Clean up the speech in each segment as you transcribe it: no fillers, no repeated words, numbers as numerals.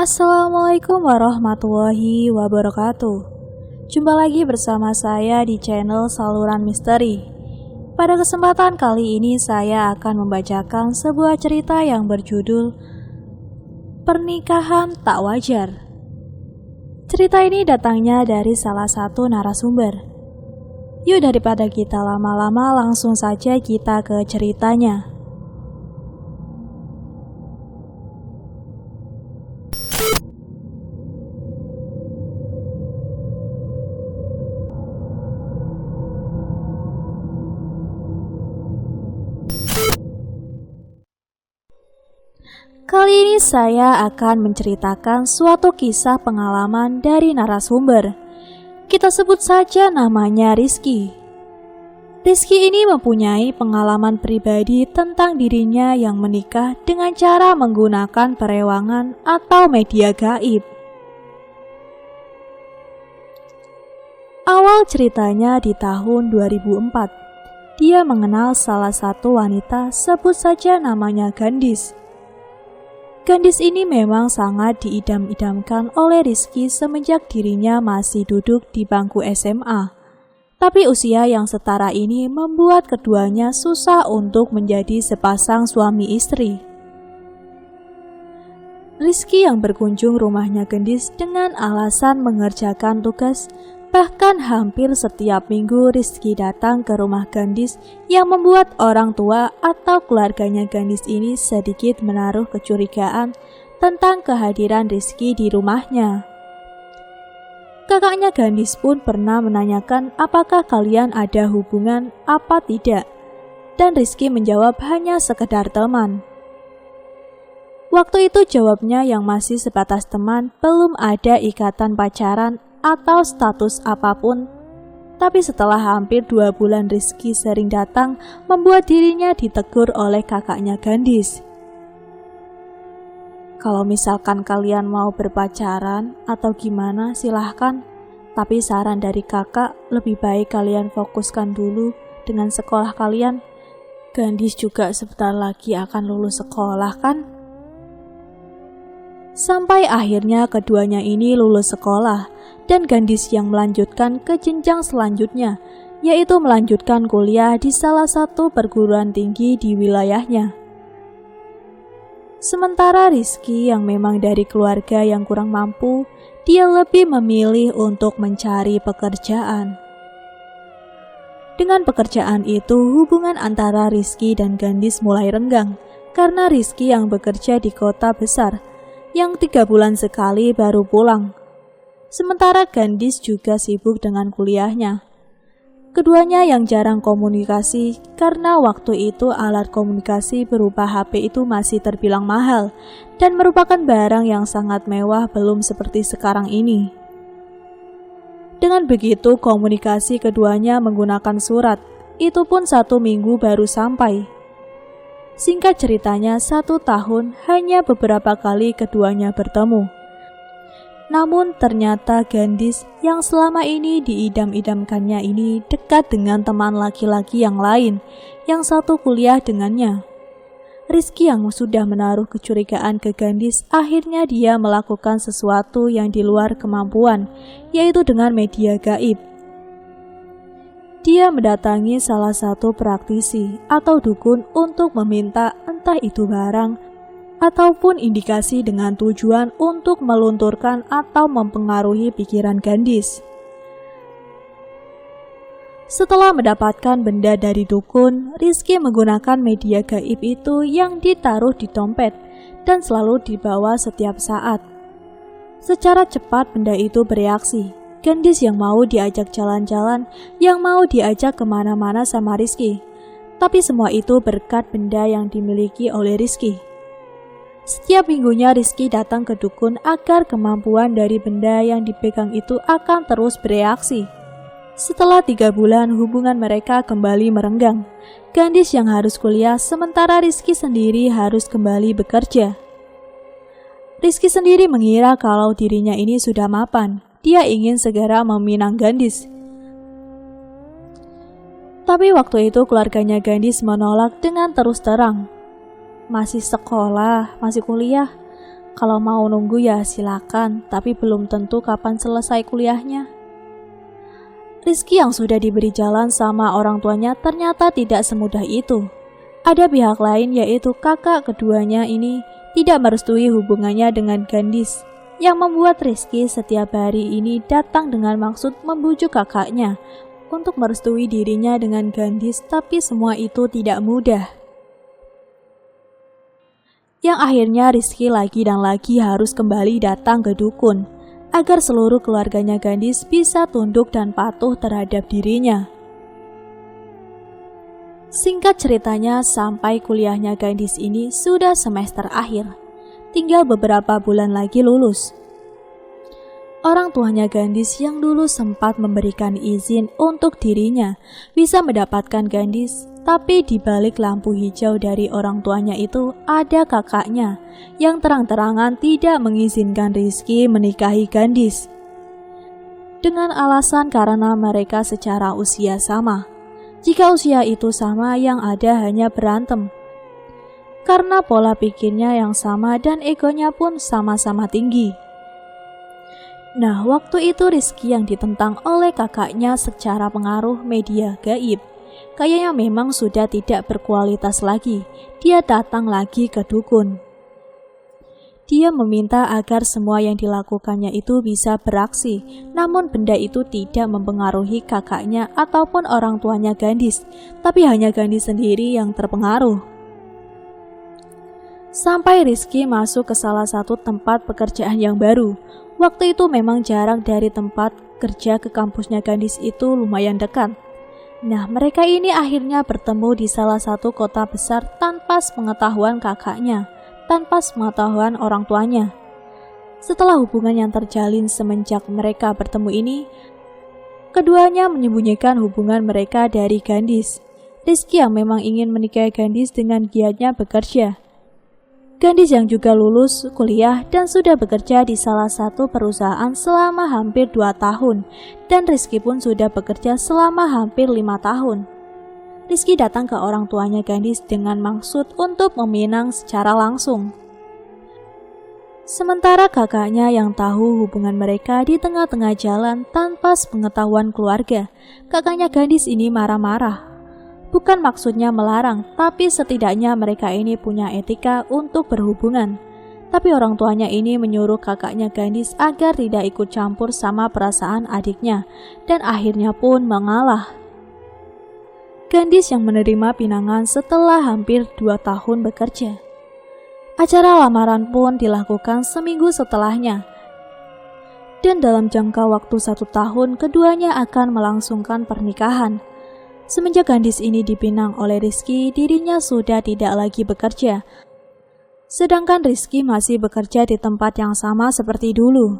Assalamualaikum warahmatullahi wabarakatuh. Jumpa lagi bersama saya di channel Saluran Misteri. Pada kesempatan kali ini saya akan membacakan sebuah cerita yang berjudul Pernikahan Tak Wajar. Cerita ini datangnya dari salah satu narasumber. Yuk daripada kita lama-lama langsung saja kita ke ceritanya. Kali ini saya akan menceritakan suatu kisah pengalaman dari narasumber. Kita sebut saja namanya Rizky. Rizky ini mempunyai pengalaman pribadi tentang dirinya yang menikah dengan cara menggunakan perewangan atau media gaib. Awal ceritanya di tahun 2004. Dia mengenal salah satu wanita, sebut saja namanya Gandis. Gadis ini memang sangat diidam-idamkan oleh Rizky semenjak dirinya masih duduk di bangku SMA. Tapi usia yang setara ini membuat keduanya susah untuk menjadi sepasang suami istri. Rizky yang berkunjung rumahnya Gadis dengan alasan mengerjakan tugas. Bahkan hampir setiap minggu Rizky datang ke rumah Gandis yang membuat orang tua atau keluarganya Gandis ini sedikit menaruh kecurigaan tentang kehadiran Rizky di rumahnya. Kakaknya Gandis pun pernah menanyakan apakah kalian ada hubungan apa tidak, dan Rizky menjawab hanya sekedar teman. Waktu itu jawabnya yang masih sebatas teman, belum ada ikatan pacaran atau status apapun. Tapi setelah hampir 2 bulan Rizky sering datang, membuat dirinya ditegur oleh kakaknya Gandis. Kalau misalkan kalian mau berpacaran atau gimana silahkan, tapi saran dari kakak lebih baik kalian fokuskan dulu dengan sekolah kalian. Gandis juga sebentar lagi akan lulus sekolah kan? Sampai akhirnya keduanya ini lulus sekolah, dan Gandis yang melanjutkan ke jenjang selanjutnya, yaitu melanjutkan kuliah di salah satu perguruan tinggi di wilayahnya. Sementara Rizky yang memang dari keluarga yang kurang mampu, dia lebih memilih untuk mencari pekerjaan. Dengan pekerjaan itu, hubungan antara Rizky dan Gandis mulai renggang, karena Rizky yang bekerja di kota besar, yang 3 bulan sekali baru pulang. Sementara Gandis juga sibuk dengan kuliahnya. Keduanya yang jarang komunikasi karena waktu itu alat komunikasi berupa HP itu masih terbilang mahal dan merupakan barang yang sangat mewah, belum seperti sekarang ini. Dengan begitu komunikasi keduanya menggunakan surat, itu pun 1 minggu baru sampai. Singkat ceritanya 1 tahun hanya beberapa kali keduanya bertemu. Namun ternyata Gandis yang selama ini diidam-idamkannya ini dekat dengan teman laki-laki yang lain yang satu kuliah dengannya. Rizky yang sudah menaruh kecurigaan ke Gandis, akhirnya dia melakukan sesuatu yang di luar kemampuan, yaitu dengan media gaib. Dia mendatangi salah satu praktisi atau dukun untuk meminta entah itu barang ataupun indikasi dengan tujuan untuk melunturkan atau mempengaruhi pikiran Gandis. Setelah mendapatkan benda dari dukun, Rizky menggunakan media gaib itu yang ditaruh di dompet dan selalu dibawa setiap saat. Secara cepat benda itu bereaksi. Gandis yang mau diajak jalan-jalan, yang mau diajak kemana-mana sama Rizky. Tapi semua itu berkat benda yang dimiliki oleh Rizky. Setiap minggunya Rizky datang ke dukun agar kemampuan dari benda yang dipegang itu akan terus bereaksi. Setelah 3 bulan hubungan mereka kembali merenggang. Gandis yang harus kuliah sementara Rizky sendiri harus kembali bekerja. Rizky sendiri mengira kalau dirinya ini sudah mapan. Dia ingin segera meminang Gandis. Tapi waktu itu keluarganya Gandis menolak dengan terus terang. Masih sekolah, masih kuliah. Kalau mau nunggu ya silakan, tapi belum tentu kapan selesai kuliahnya. Rizky yang sudah diberi jalan sama orang tuanya ternyata tidak semudah itu. Ada pihak lain yaitu kakak keduanya ini tidak merestui hubungannya dengan Gandis, yang membuat Rizky setiap hari ini datang dengan maksud membujuk kakaknya untuk merestui dirinya dengan Gandis, tapi semua itu tidak mudah. Yang akhirnya Rizky lagi dan lagi harus kembali datang ke dukun agar seluruh keluarganya Gandis bisa tunduk dan patuh terhadap dirinya. Singkat ceritanya, sampai kuliahnya Gandis ini sudah semester akhir, tinggal beberapa bulan lagi lulus. Orang tuanya Gandis yang dulu sempat memberikan izin untuk dirinya bisa mendapatkan Gandis, tapi di balik lampu hijau dari orang tuanya itu ada kakaknya yang terang-terangan tidak mengizinkan Rizky menikahi Gandis. Dengan alasan karena mereka secara usia sama. Jika usia itu sama, yang ada hanya berantem. Karena pola pikirnya yang sama dan egonya pun sama-sama tinggi. Nah, waktu itu Rizky yang ditentang oleh kakaknya secara pengaruh media gaib. Kayaknya memang sudah tidak berkualitas lagi. Dia datang lagi ke dukun. Dia meminta agar semua yang dilakukannya itu bisa beraksi, namun benda itu tidak mempengaruhi kakaknya ataupun orang tuanya Gandis, tapi hanya Gandis sendiri yang terpengaruh. Sampai Rizky masuk ke salah satu tempat pekerjaan yang baru. Waktu itu memang jarak dari tempat kerja ke kampusnya Gandis itu lumayan dekat. Nah, mereka ini akhirnya bertemu di salah satu kota besar tanpa sepengetahuan kakaknya, tanpa sepengetahuan orang tuanya. Setelah hubungan yang terjalin semenjak mereka bertemu ini, keduanya menyembunyikan hubungan mereka dari Gandis. Rizky yang memang ingin menikahi Gandis dengan giatnya bekerja. Gandis yang juga lulus kuliah dan sudah bekerja di salah satu perusahaan selama hampir 2 tahun, dan Rizky pun sudah bekerja selama hampir 5 tahun. Rizky datang ke orang tuanya Gandis dengan maksud untuk meminang secara langsung. Sementara kakaknya yang tahu hubungan mereka di tengah-tengah jalan tanpa sepengetahuan keluarga, kakaknya Gandis ini marah-marah. Bukan maksudnya melarang, tapi setidaknya mereka ini punya etika untuk berhubungan. Tapi orang tuanya ini menyuruh kakaknya Gandis agar tidak ikut campur sama perasaan adiknya, dan akhirnya pun mengalah. Gandis yang menerima pinangan setelah hampir 2 tahun bekerja. Acara lamaran pun dilakukan seminggu setelahnya. Dan dalam jangka waktu 1 tahun, keduanya akan melangsungkan pernikahan. Semenjak Gandis ini dipinang oleh Rizky, dirinya sudah tidak lagi bekerja. Sedangkan Rizky masih bekerja di tempat yang sama seperti dulu.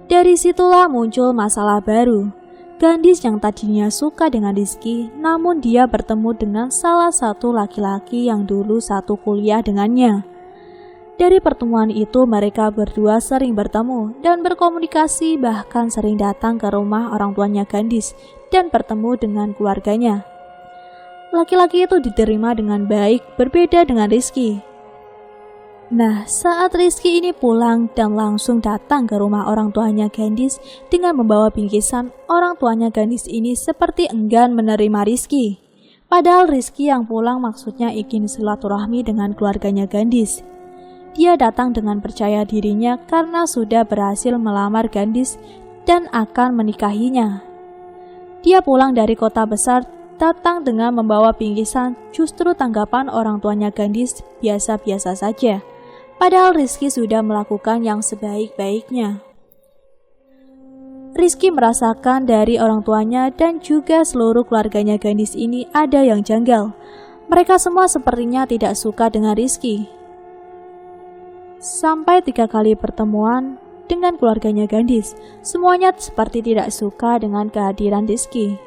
Dari situlah muncul masalah baru. Gandis yang tadinya suka dengan Rizky, namun dia bertemu dengan salah satu laki-laki yang dulu satu kuliah dengannya. Dari pertemuan itu mereka berdua sering bertemu dan berkomunikasi, bahkan sering datang ke rumah orang tuanya Gandis dan bertemu dengan keluarganya. Laki-laki itu diterima dengan baik, berbeda dengan Rizky. Nah, saat Rizky ini pulang dan langsung datang ke rumah orang tuanya Gandis dengan membawa bingkisan, orang tuanya Gandis ini seperti enggan menerima Rizky. Padahal Rizky yang pulang maksudnya ingin silaturahmi dengan keluarganya Gandis. Dia datang dengan percaya dirinya karena sudah berhasil melamar Gandis dan akan menikahinya. Dia pulang dari kota besar, datang dengan membawa bingkisan, justru tanggapan orang tuanya Gandis biasa-biasa saja. Padahal Rizky sudah melakukan yang sebaik-baiknya. Rizky merasakan dari orang tuanya dan juga seluruh keluarganya Gandis ini ada yang janggal. Mereka semua sepertinya tidak suka dengan Rizky. Sampai 3 kali pertemuan dengan keluarganya Gandis, semuanya seperti tidak suka dengan kehadiran Rizky.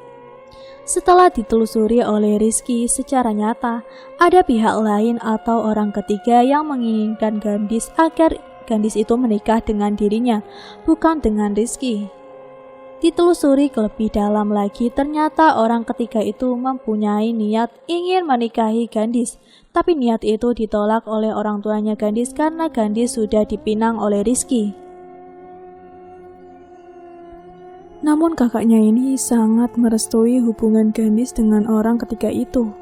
Setelah ditelusuri oleh Rizky secara nyata, ada pihak lain atau orang ketiga yang menginginkan Gandis agar Gandis itu menikah dengan dirinya, bukan dengan Rizky. Ditelusuri lebih dalam lagi, ternyata orang ketiga itu mempunyai niat ingin menikahi Gandhis. Tapi niat itu ditolak oleh orang tuanya Gandhis karena Gandhis sudah dipinang oleh Rizky. Namun kakaknya ini sangat merestui hubungan Gandhis dengan orang ketiga itu.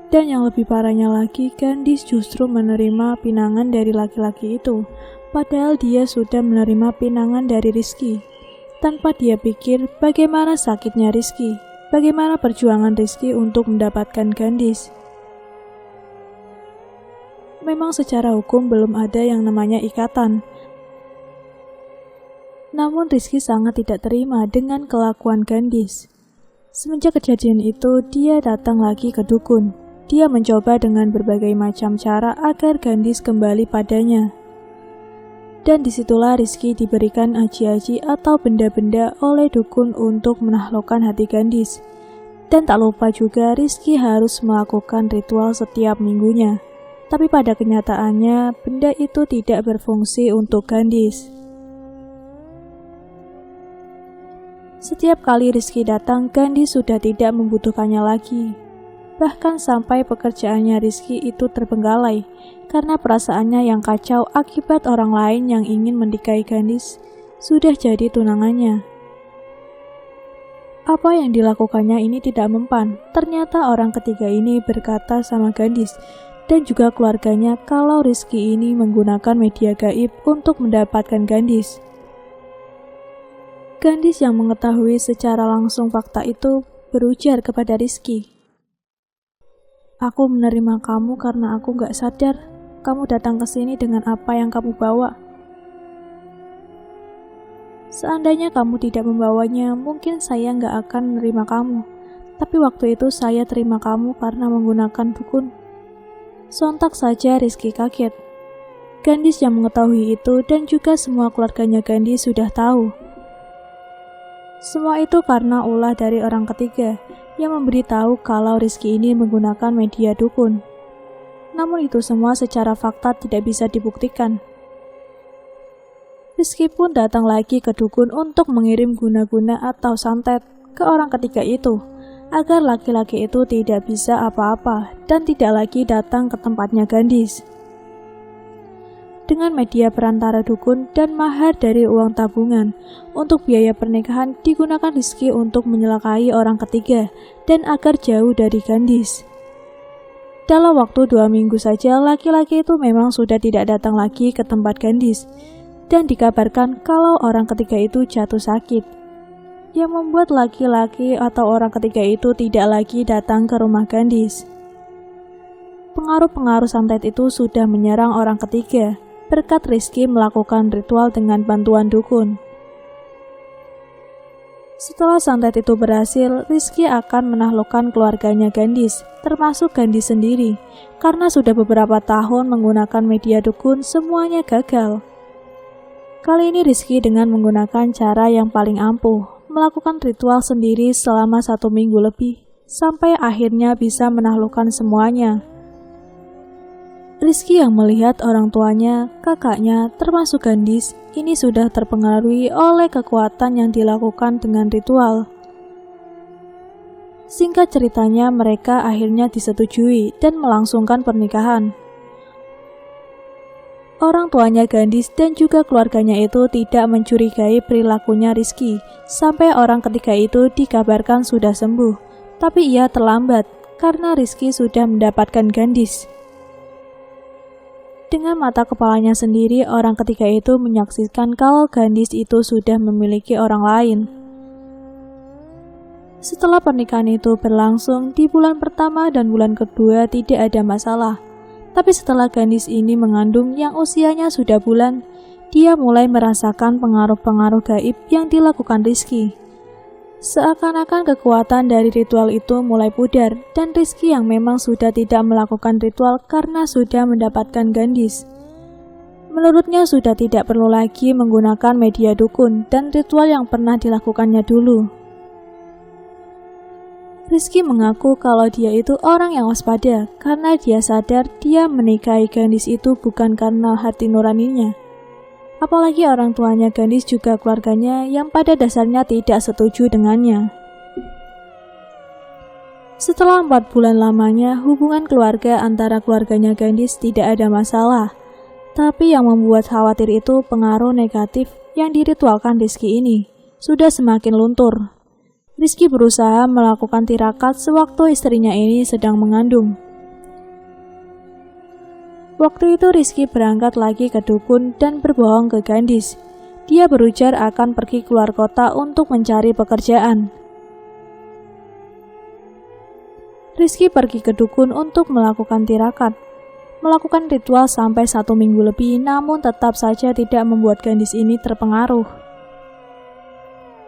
Dan yang lebih parahnya lagi, Gandhis justru menerima pinangan dari laki-laki itu, padahal dia sudah menerima pinangan dari Rizky. Tanpa dia pikir bagaimana sakitnya Rizky, bagaimana perjuangan Rizky untuk mendapatkan Gandhis. Memang secara hukum belum ada yang namanya ikatan. Namun Rizky sangat tidak terima dengan kelakuan Gandhis. Semenjak kejadian itu, dia datang lagi ke dukun. Dia mencoba dengan berbagai macam cara agar Gandhis kembali padanya. Dan disitulah Rizky diberikan aji-aji atau benda-benda oleh dukun untuk menaklukkan hati Gandhis. Dan tak lupa juga Rizky harus melakukan ritual setiap minggunya. Tapi pada kenyataannya benda itu tidak berfungsi untuk Gandhis. Setiap kali Rizky datang, Gandhis sudah tidak membutuhkannya lagi. Bahkan sampai pekerjaannya Rizky itu terbengkalai karena perasaannya yang kacau akibat orang lain yang ingin menikahi Gandhis sudah jadi tunangannya. Apa yang dilakukannya ini tidak mempan. Ternyata orang ketiga ini berkata sama Gandhis dan juga keluarganya kalau Rizky ini menggunakan media gaib untuk mendapatkan Gandhis. Gandhis yang mengetahui secara langsung fakta itu berujar kepada Rizky, "Aku menerima kamu karena aku gak sadar kamu datang ke sini dengan apa yang kamu bawa. Seandainya kamu tidak membawanya, mungkin saya gak akan menerima kamu. Tapi waktu itu saya terima kamu karena menggunakan dukun." Sontak saja Rizky kaget. Gandhis yang mengetahui itu dan juga semua keluarganya Gandhis sudah tahu. Semua itu karena ulah dari orang ketiga yang memberitahu kalau Rizky ini menggunakan media dukun. Namun itu semua secara fakta tidak bisa dibuktikan. Rizky pun datang lagi ke dukun untuk mengirim guna-guna atau santet ke orang ketiga itu, agar laki-laki itu tidak bisa apa-apa dan tidak lagi datang ke tempatnya Gandhis. Dengan media perantara dukun dan mahar dari uang tabungan untuk biaya pernikahan digunakan Rizky untuk menyelakai orang ketiga dan agar jauh dari Gandhis. Dalam waktu 2 minggu saja, laki-laki itu memang sudah tidak datang lagi ke tempat Gandhis dan dikabarkan kalau orang ketiga itu jatuh sakit, yang membuat laki-laki atau orang ketiga itu tidak lagi datang ke rumah Gandhis. Pengaruh-pengaruh santet itu sudah menyerang orang ketiga berkat Rizky melakukan ritual dengan bantuan dukun. Setelah santet itu berhasil, Rizky akan menaklukkan keluarganya Gandhis, termasuk Gandhis sendiri, karena sudah beberapa tahun menggunakan media dukun semuanya gagal. Kali ini Rizky dengan menggunakan cara yang paling ampuh, melakukan ritual sendiri selama 1 minggu lebih, sampai akhirnya bisa menaklukkan semuanya. Rizky yang melihat orang tuanya, kakaknya, termasuk Gandhis, ini sudah terpengaruhi oleh kekuatan yang dilakukan dengan ritual. Singkat ceritanya, mereka akhirnya disetujui dan melangsungkan pernikahan. Orang tuanya Gandhis dan juga keluarganya itu tidak mencurigai perilakunya Rizky, sampai orang ketiga itu dikabarkan sudah sembuh, tapi ia terlambat karena Rizky sudah mendapatkan Gandhis. Dengan mata kepalanya sendiri, orang ketiga itu menyaksikan kalau Gandhis itu sudah memiliki orang lain. Setelah pernikahan itu berlangsung, di bulan pertama dan bulan kedua tidak ada masalah. Tapi setelah Gandhis ini mengandung yang usianya sudah bulan, dia mulai merasakan pengaruh-pengaruh gaib yang dilakukan Rizky. Seakan-akan kekuatan dari ritual itu mulai pudar dan Rizky yang memang sudah tidak melakukan ritual karena sudah mendapatkan Gandhis. Menurutnya sudah tidak perlu lagi menggunakan media dukun dan ritual yang pernah dilakukannya dulu. Rizky mengaku kalau dia itu orang yang waspada karena dia sadar dia menikahi Gandhis itu bukan karena hati nuraninya. Apalagi orang tuanya Gandhis juga keluarganya yang pada dasarnya tidak setuju dengannya. Setelah 4 bulan lamanya, hubungan keluarga antara keluarganya Gandhis tidak ada masalah. Tapi yang membuat khawatir itu pengaruh negatif yang diritualkan Rizky ini sudah semakin luntur. Rizky berusaha melakukan tirakat sewaktu istrinya ini sedang mengandung. Waktu itu Rizky berangkat lagi ke dukun dan berbohong ke Gandhis. Dia berujar akan pergi keluar kota untuk mencari pekerjaan. Rizky pergi ke dukun untuk melakukan tirakat. Melakukan ritual sampai 1 minggu lebih, namun tetap saja tidak membuat Gandhis ini terpengaruh.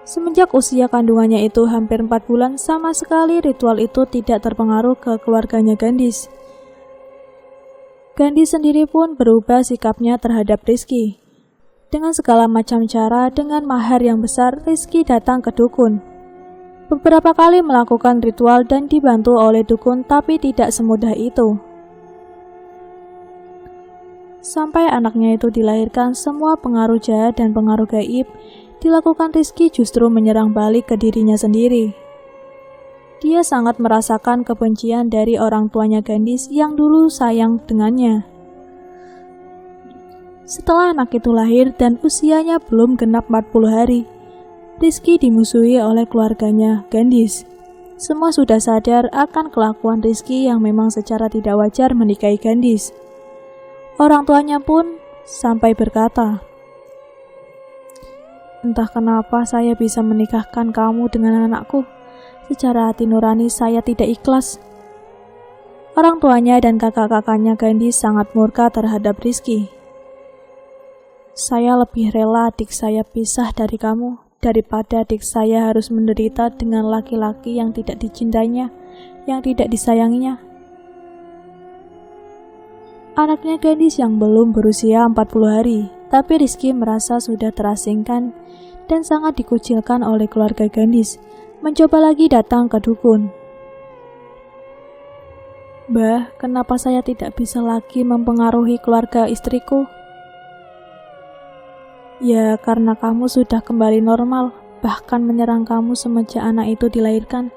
Semenjak usia kandungannya itu hampir 4 bulan, sama sekali ritual itu tidak terpengaruh ke keluarganya Gandhis. Gandhis sendiri pun berubah sikapnya terhadap Rizky. Dengan segala macam cara, dengan mahar yang besar, Rizky datang ke dukun. Beberapa kali melakukan ritual dan dibantu oleh dukun, tapi tidak semudah itu. Sampai anaknya itu dilahirkan, semua pengaruh jahat dan pengaruh gaib dilakukan Rizky justru menyerang balik ke dirinya sendiri. Dia sangat merasakan kebencian dari orang tuanya Gandhis yang dulu sayang dengannya. Setelah anak itu lahir dan usianya belum genap 40 hari, Rizky dimusuhi oleh keluarganya Gandhis. Semua sudah sadar akan kelakuan Rizky yang memang secara tidak wajar menikahi Gandhis. Orang tuanya pun sampai berkata, "Entah kenapa saya bisa menikahkan kamu dengan anakku. Secara hati nurani saya tidak ikhlas." Orang tuanya dan kakak-kakaknya Gandhis sangat murka terhadap Rizky. "Saya lebih rela adik saya pisah dari kamu, daripada adik saya harus menderita dengan laki-laki yang tidak dicintainya, yang tidak disayanginya." Anaknya Gandhis yang belum berusia 40 hari, tapi Rizky merasa sudah terasingkan dan sangat dikucilkan oleh keluarga Gandhis. Mencoba lagi datang ke dukun. "Mbah, kenapa saya tidak bisa lagi mempengaruhi keluarga istriku?" "Ya, karena kamu sudah kembali normal, bahkan menyerang kamu semenjak anak itu dilahirkan.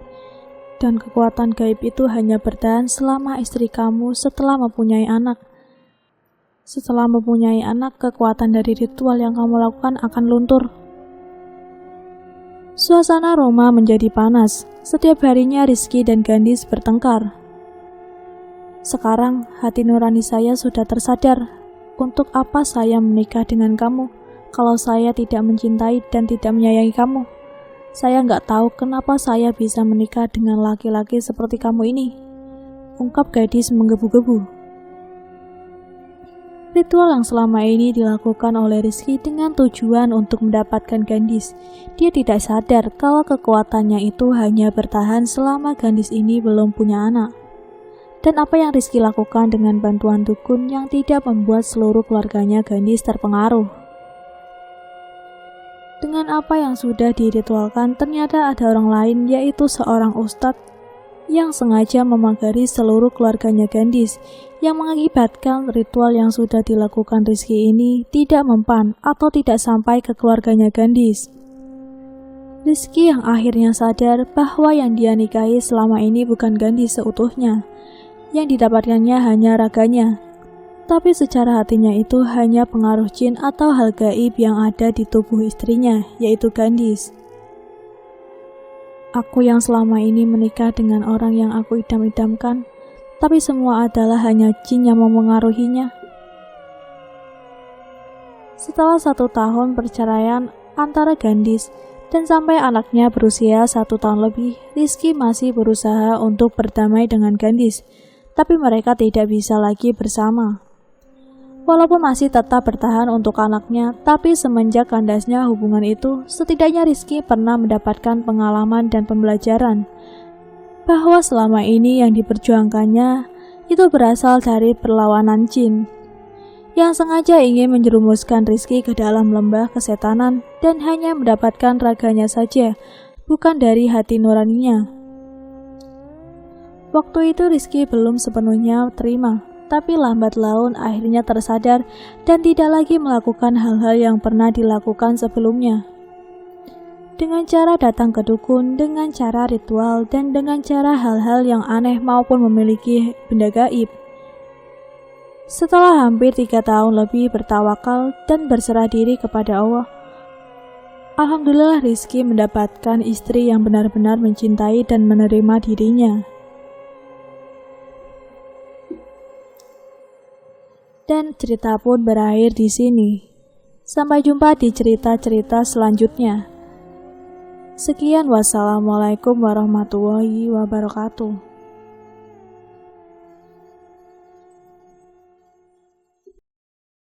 Dan kekuatan gaib itu hanya bertahan selama istri kamu setelah mempunyai anak. Setelah mempunyai anak, kekuatan dari ritual yang kamu lakukan akan luntur." Suasana Roma menjadi panas. Setiap harinya Rizky dan Gandhis bertengkar. "Sekarang hati nurani saya sudah tersadar. Untuk apa saya menikah dengan kamu kalau saya tidak mencintai dan tidak menyayangi kamu? Saya nggak tahu kenapa saya bisa menikah dengan laki-laki seperti kamu ini," ungkap Gandhis menggebu-gebu. Ritual yang selama ini dilakukan oleh Rizky dengan tujuan untuk mendapatkan Gandhis. Dia tidak sadar kalau kekuatannya itu hanya bertahan selama Gandhis ini belum punya anak. Dan apa yang Rizky lakukan dengan bantuan dukun yang tidak membuat seluruh keluarganya Gandhis terpengaruh. Dengan apa yang sudah diritualkan, ternyata ada orang lain, yaitu seorang ustadz yang sengaja memagari seluruh keluarganya Gandhis, yang mengakibatkan ritual yang sudah dilakukan Rizky ini tidak mempan atau tidak sampai ke keluarganya Gandhis. Rizky yang akhirnya sadar bahwa yang dia nikahi selama ini bukan Gandhis seutuhnya, yang didapatkannya hanya raganya, tapi secara hatinya itu hanya pengaruh jin atau hal gaib yang ada di tubuh istrinya, yaitu Gandhis. "Aku yang selama ini menikah dengan orang yang aku idam-idamkan, tapi semua adalah hanya jin yang memengaruhinya." Setelah 1 tahun perceraian antara Gandhis dan sampai anaknya berusia 1 tahun lebih, Rizky masih berusaha untuk berdamai dengan Gandhis, tapi mereka tidak bisa lagi bersama. Walaupun masih tetap bertahan untuk anaknya, tapi semenjak kandasnya hubungan itu, setidaknya Rizky pernah mendapatkan pengalaman dan pembelajaran bahwa selama ini yang diperjuangkannya itu berasal dari perlawanan jin yang sengaja ingin menjerumuskan Rizky ke dalam lembah kesetanan dan hanya mendapatkan raganya saja, bukan dari hati nuraninya. Waktu itu Rizky belum sepenuhnya terima tapi lambat laun akhirnya tersadar dan tidak lagi melakukan hal-hal yang pernah dilakukan sebelumnya. Dengan cara datang ke dukun, dengan cara ritual, dan dengan cara hal-hal yang aneh maupun memiliki benda gaib. Setelah hampir 3 tahun lebih bertawakal dan berserah diri kepada Allah, alhamdulillah Rizky mendapatkan istri yang benar-benar mencintai dan menerima dirinya. Dan cerita pun berakhir di sini. Sampai jumpa di cerita-cerita selanjutnya. Sekian, wassalamualaikum warahmatullahi wabarakatuh.